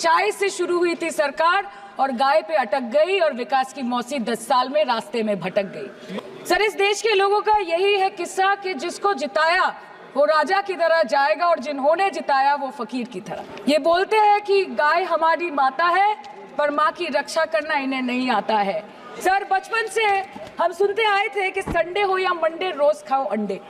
चाय से शुरू हुई थी सरकार और गाय पे अटक गई और विकास की मौसी 10 साल में रास्ते में भटक गई। सर, इस देश के लोगों का यही है किस्सा कि जिसको जिताया वो राजा की तरह जाएगा और जिन्होंने जिताया वो फकीर की तरह। ये बोलते हैं कि गाय हमारी माता है पर माँ की रक्षा करना इन्हें नहीं आता है। सर, बचपन से हम सुनते आए थे कि संडे हो या मंडे रोज खाओ अंडे,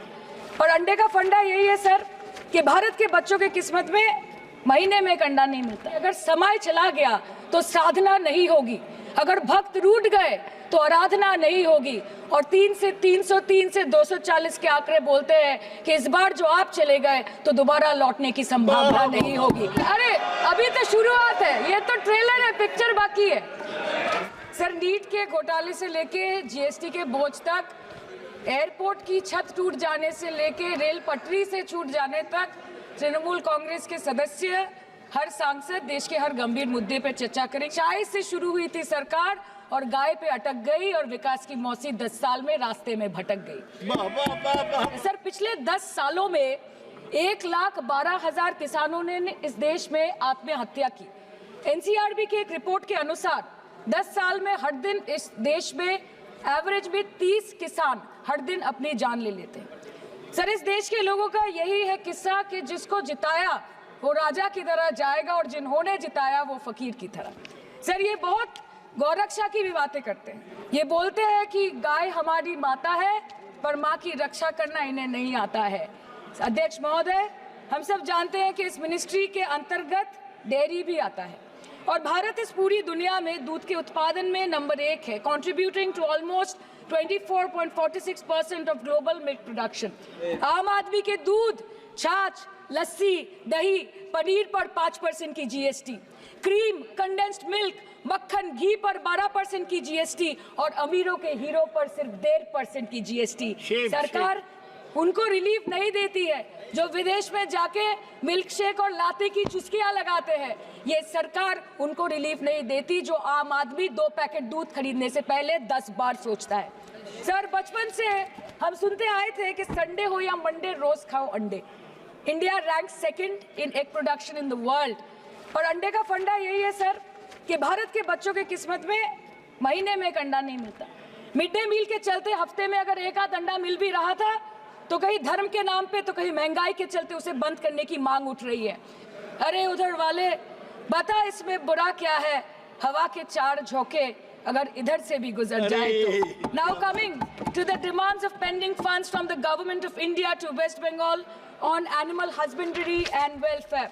और अंडे का फंडा यही है सर कि भारत के बच्चों की किस्मत में महीने में एक अंडा नहीं मिलता। अगर समय चला गया तो साधना नहीं होगी, अगर भक्त रूठ गए तो आराधना नहीं होगी, और 3 से 303 से 240 के आंकड़े बोलते हैं कि इस बार जो आप चले गए तो दोबारा लौटने की संभावना नहीं होगी। अरे अभी तो शुरुआत है, ये तो ट्रेलर है, पिक्चर बाकी है। सर, नीट के घोटाले से लेके जीएसटी के बोझ तक, एयरपोर्ट की छत टूट जाने से लेके रेल पटरी से छूट जाने तक, तृणमूल कांग्रेस के सदस्य, हर सांसद देश के हर गंभीर मुद्दे पर चर्चा करें। चाय से शुरू हुई थी सरकार और गाय पे अटक गई और विकास की मौसी 10 साल में रास्ते में भटक गई। सर, पिछले 10 सालों में 1,12,000 किसानों ने इस देश में आत्महत्या की। एनसीआरबी की एक रिपोर्ट के अनुसार 10 साल में हर दिन इस देश में एवरेज में 30 किसान हर दिन अपनी जान ले लेते हैं। सर, इस देश के लोगों का यही है किस्सा कि जिसको जिताया वो राजा की तरह जाएगा और जिन्होंने जिताया वो फकीर की तरह। सर, ये बहुत गौरक्षा की भी बातें करते हैं। ये बोलते हैं कि गाय हमारी माता है पर माँ की रक्षा करना इन्हें नहीं आता है। अध्यक्ष महोदय, हम सब जानते हैं कि इस मिनिस्ट्री के अंतर्गत डेयरी भी आता है और भारत इस पूरी दुनिया में दूध के उत्पादन में नंबर 1 है, contributing to almost 24.46% of global milk production. आम आदमी के दूध, छाछ, लस्सी, दही, पनीर पर 5% की जीएसटी, क्रीम, कंडेंस्ड मिल्क, मक्खन, घी पर 12% की जीएसटी और अमीरों के हीरो पर सिर्फ 1.5% की जीएसटी। सरकार उनको रिलीफ नहीं देती है जो विदेश में जाके मिल्क शेक और लाते की चुस्कियां लगाते हैं। ये सरकार उनको रिलीफ नहीं देती जो आम आदमी 2 पैकेट दूध खरीदने से पहले 10 बार सोचता है। सर, बचपन से हम सुनते आए थे कि संडे हो या मंडे रोज खाओ अंडे। India rank 2nd in egg production in the world, और अंडे का फंडा यही है सर कि भारत के बच्चों की किस्मत में महीने में एक अंडा नहीं मिलता। मिड डे मील के चलते हफ्ते में अगर एक आध अंडा मिल भी रहा था तो कहीं धर्म के नाम पे तो कहीं महंगाई के चलते उसे बंद करने की मांग उठ रही है। अरे उधर वाले, बता इसमें बुरा क्या है, हवा के 4 झोंके अगर इधर से भी गुजर जाए तो। Now coming to the demands of pending funds from the government of India to West Bengal on animal husbandry and welfare.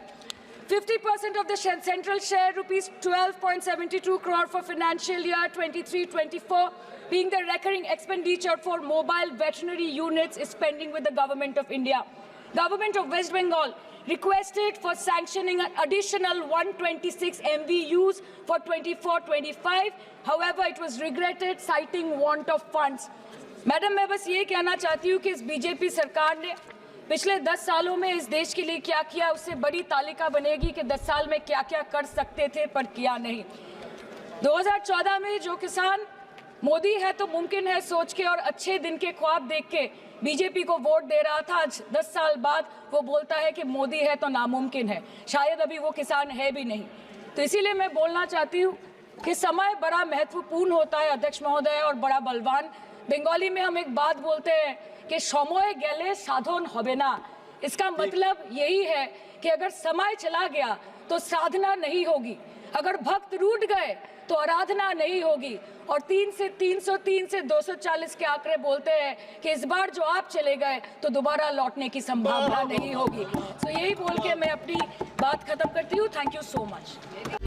50% of the central share, rupees 12.72 crore for financial year 23-24, being the recurring expenditure for mobile veterinary units, is pending with the government of India. Government of West Bengal requested for sanctioning an additional 126 MVUs for 24-25. However, it was regretted, citing want of funds. Madam, मैं बस ये कहना चाहती हूँ कि इस BJP सरकार ने पिछले 10 सालों में इस देश के लिए क्या किया, उससे बड़ी तालिका बनेगी कि 10 साल में क्या क्या कर सकते थे पर किया नहीं। 2014 में जो किसान मोदी है तो मुमकिन है सोच के और अच्छे दिन के ख्वाब देख के बीजेपी को वोट दे रहा था, आज 10 साल बाद वो बोलता है कि मोदी है तो नामुमकिन है। शायद अभी वो किसान है भी नहीं। तो इसीलिए मैं बोलना चाहती हूँ कि समय बड़ा महत्वपूर्ण होता है अध्यक्ष महोदय, और बड़ा बलवान। बंगाली में हम एक बात बोलते हैं कि समय गेले साधन होबे ना। इसका मतलब यही है कि अगर समय चला गया तो साधना नहीं होगी, अगर भक्त रूठ गए तो आराधना नहीं होगी, और 3 से 303 से 240 के आंकड़े बोलते हैं कि इस बार जो आप चले गए तो दोबारा लौटने की संभावना नहीं होगी। तो यही बोल के मैं अपनी बात खत्म करती हूँ। Thank you so much.